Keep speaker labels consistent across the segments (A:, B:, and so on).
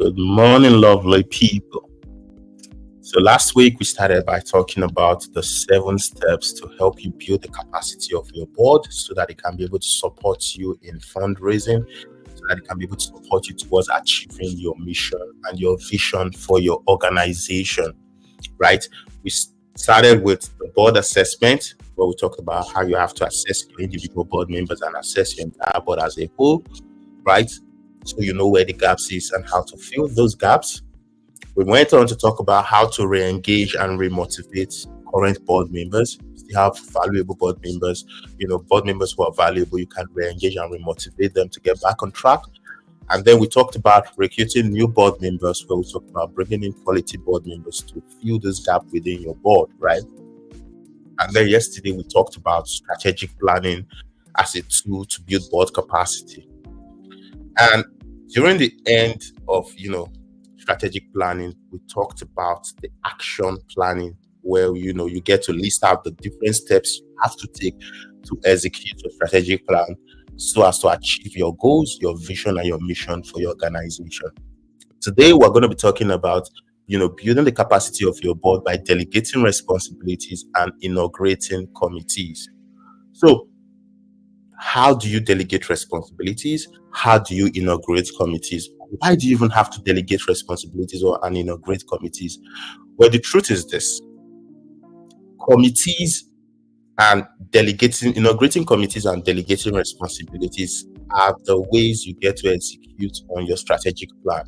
A: Good morning, lovely people. So last week we started by talking about the 7 steps to help you build the capacity of your board so that it can be able to support you in fundraising, so that it can be able to support you towards achieving your mission and your vision for your organization, right? We started with the board assessment, where we talked about how you have to assess your individual board members and assess your entire board as a whole, right? So you know where the gaps is and how to fill those gaps. We went on to talk about how to re-engage and re-motivate current board members. If you have valuable board members, board members who are valuable, you can re-engage and re-motivate them to get back on track. And then we talked about recruiting new board members, where we talked about bringing in quality board members to fill this gap within your board, right? And then yesterday we talked about strategic planning as a tool to build board capacity. And during the end of, strategic planning, we talked about the action planning, where, you get to list out the different steps you have to take to execute your strategic plan so as to achieve your goals, your vision, and your mission for your organization. Today, we're going to be talking about, building the capacity of your board by delegating responsibilities and inaugurating committees. So, how do you delegate responsibilities? How do you inaugurate committees? Why do you even have to delegate responsibilities and inaugurate committees? Well, the truth is this: inaugurating committees and delegating responsibilities are the ways you get to execute on your strategic plan.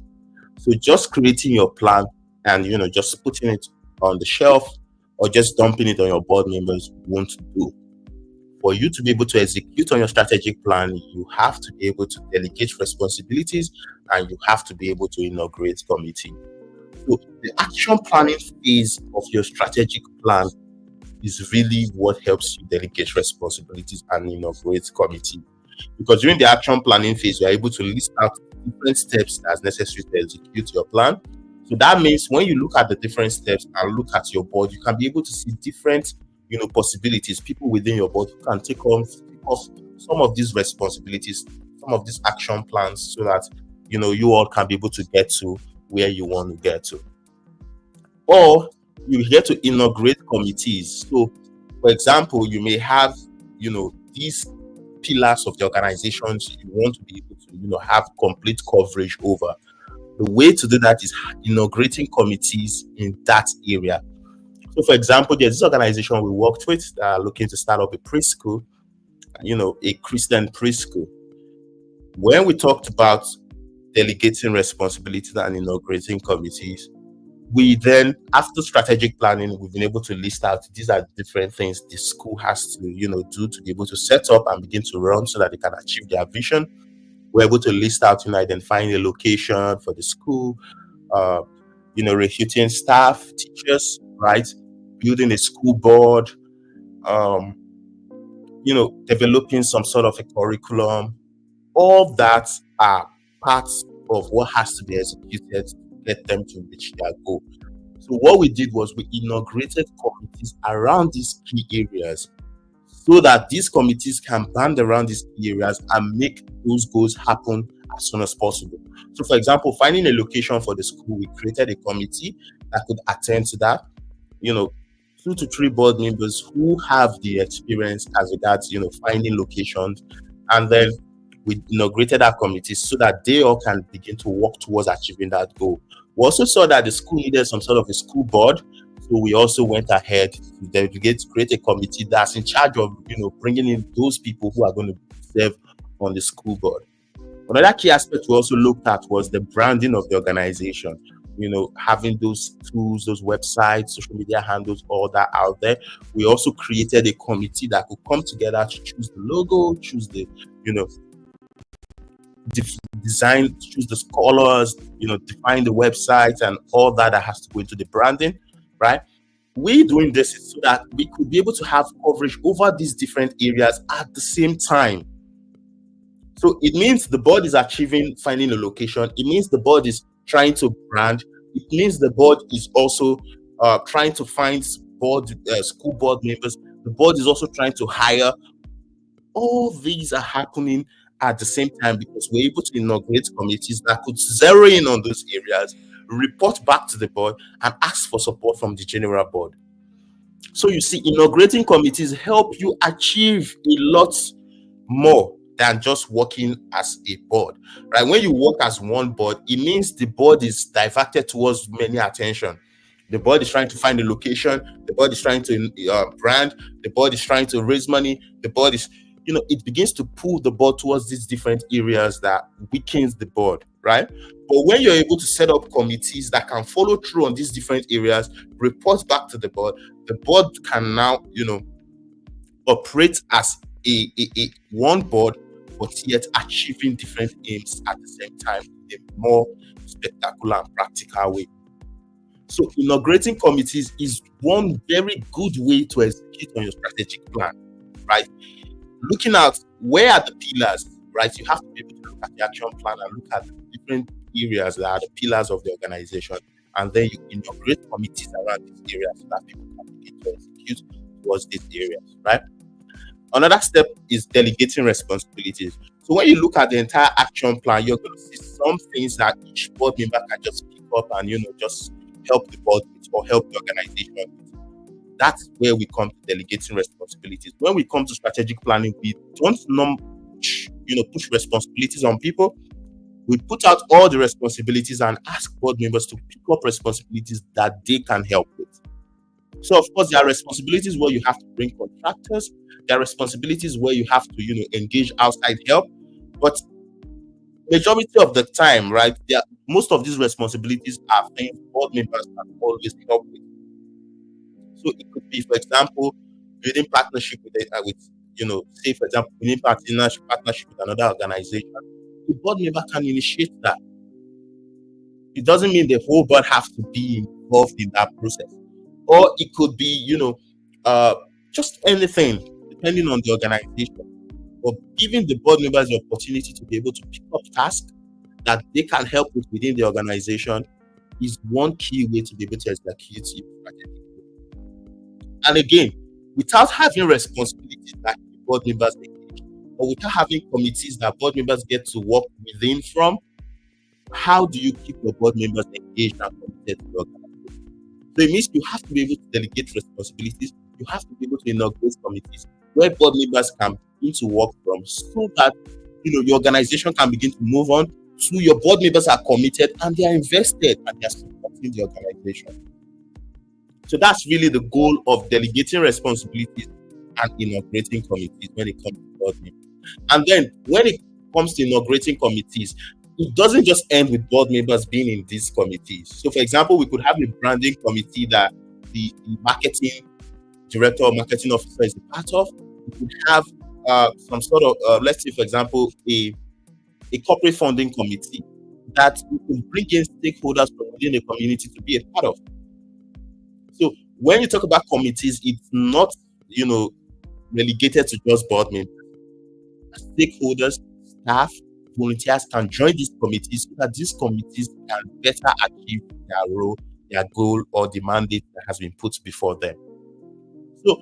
A: So just creating your plan and, just putting it on the shelf or just dumping it on your board members won't do. For you to be able to execute on your strategic plan, you have to be able to delegate responsibilities and you have to be able to inaugurate committee. So the action planning phase of your strategic plan is really what helps you delegate responsibilities and inaugurate committee. Because during the action planning phase, you are able to list out different steps that's necessary to execute your plan. So that means when you look at the different steps and look at your board, you can be able to see different possibilities, people within your board who can take off some of these responsibilities, some of these action plans, so that you all can be able to get to where you want to get to. Or you get to inaugurate committees. So, for example, you may have these pillars of the organizations you want to be able to have complete coverage over. The way to do that is inaugurating committees in that area. So, for example, there's this organization we worked with that are looking to start up a preschool, a Christian preschool. When we talked about delegating responsibilities and inaugurating committees, we then, after strategic planning, we've been able to list out these are different things the school has to, do to be able to set up and begin to run so that they can achieve their vision. We're able to list out, identifying a location for the school, recruiting staff, teachers, right? Building a school board, developing some sort of a curriculum. All that are parts of what has to be executed to get them to reach their goal. So what we did was we inaugurated committees around these key areas so that these committees can band around these key areas and make those goals happen as soon as possible. So, for example, finding a location for the school, we created a committee that could attend to that. 2 to 3 board members who have the experience as regards, finding locations, and then we inaugurated our committee so that they all can begin to work towards achieving that goal. We also saw that the school needed some sort of a school board, so we also went ahead to create a committee that's in charge of, bringing in those people who are going to serve on the school board. Another key aspect we also looked at was the branding of the organization. Having those tools, those websites, social media handles, all that out there. We also created a committee that could come together to choose the logo, choose the, design, choose the colors, define the website and all that has to go into the branding, right? We're doing this so that we could be able to have coverage over these different areas at the same time. So it means the board is finding a location. It means the board is trying to brand. It means the board is also trying to find school board members. The board is also trying to hire. All these are happening at the same time because we're able to inaugurate committees that could zero in on those areas, report back to the board, and ask for support from the general board. So you see, inaugurating committees help you achieve a lot more than just working as a board, right? When you work as one board, it means the board is diverted towards many attention. The board is trying to find a location, the board is trying to brand, the board is trying to raise money, the board is, it begins to pull the board towards these different areas that weakens the board, right? But when you're able to set up committees that can follow through on these different areas, report back to the board can now, operate as a one board, but yet achieving different aims at the same time in a more spectacular and practical way. So inaugurating committees is one very good way to execute on your strategic plan, right? Looking at where are the pillars, right? You have to be able to look at the action plan and look at the different areas that are the pillars of the organization, and then you inaugurate committees around these areas so that people can begin to execute towards these areas, right? Another step is delegating responsibilities. So when you look at the entire action plan, you're going to see some things that each board member can just pick up and just help the board with or help the organization with. That's where we come to delegating responsibilities. When we come to strategic planning, we don't push responsibilities on people. We put out all the responsibilities and ask board members to pick up responsibilities that they can help with. So, of course, there are responsibilities where you have to bring contractors. There are responsibilities where you have to, engage outside help. But majority of the time, right, most of these responsibilities are things board members can always help with. So it could be, for example, building partnership with say, for example, building partnership with another organization. The board member can initiate that. It doesn't mean the whole board has to be involved in that process. Or it could be, just anything, depending on the organization. But giving the board members the opportunity to be able to pick up tasks that they can help with within the organization is one key way to be able to execute your strategy. And again, without having responsibilities that the board members engage, or without having committees that board members get to work within from, how do you keep your board members engaged and committed to the organization? So it means you have to be able to delegate responsibilities. You have to be able to inaugurate committees where board members can begin to work from, so that your organization can begin to move on. So your board members are committed and they are invested and they are supporting the organization. So that's really the goal of delegating responsibilities and inaugurating committees when it comes to board members. And then when it comes to inaugurating committees, it doesn't just end with board members being in these committees. So, for example, we could have a branding committee that the marketing director or marketing officer is a part of. We could have some sort of, let's say, for example, a corporate funding committee that we could bring in stakeholders from within the community to be a part of. So, when you talk about committees, it's not, relegated to just board members. Stakeholders, staff, volunteers can join these committees so that these committees can better achieve their role, their goal, or the mandate that has been put before them. So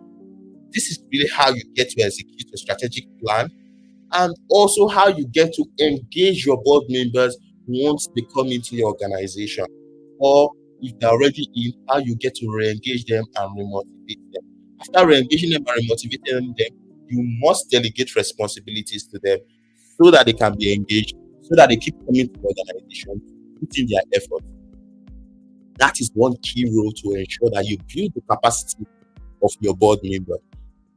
A: this is really how you get to execute a strategic plan, and also how you get to engage your board members once they come into your organization, or if they're already in, how you get to re-engage them and remotivate them. After re-engaging them and remotivating them, you must delegate responsibilities to them so that they can be engaged, so that they keep coming to the organization, putting their effort. That is one key role to ensure that you build the capacity of your board member.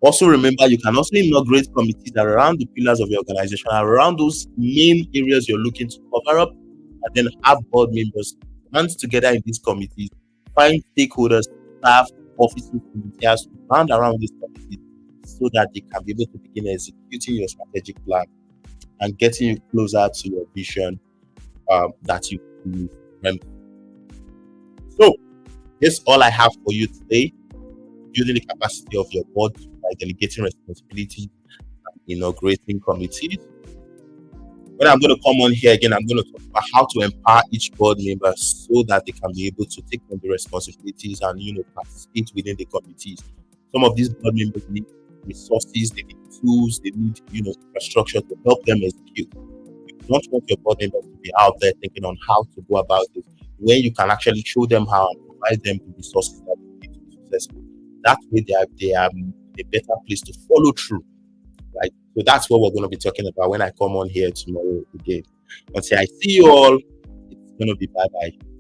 A: Also remember, you can also inaugurate committees that are around the pillars of your organization, around those main areas you're looking to cover up, and then have board members band together in these committees, find stakeholders, staff, officers, volunteers to band around these committees so that they can be able to begin executing your strategic plan and getting you closer to your vision that you remember. So, that's all I have for you today. Building the capacity of your board by delegating responsibilities and inaugurating committees. When I'm going to come on here again, I'm going to talk about how to empower each board member so that they can be able to take on the responsibilities and participate within the committees. Some of these board members need resources, they need tools, they need, infrastructure to help them execute. You don't want your board members to be out there thinking on how to go about it, where you can actually show them how and provide them the resources that they need to be successful. That way they are a better place to follow through, right? So that's what we're going to be talking about when I come on here tomorrow again. Until I see you all, it's going to be bye bye.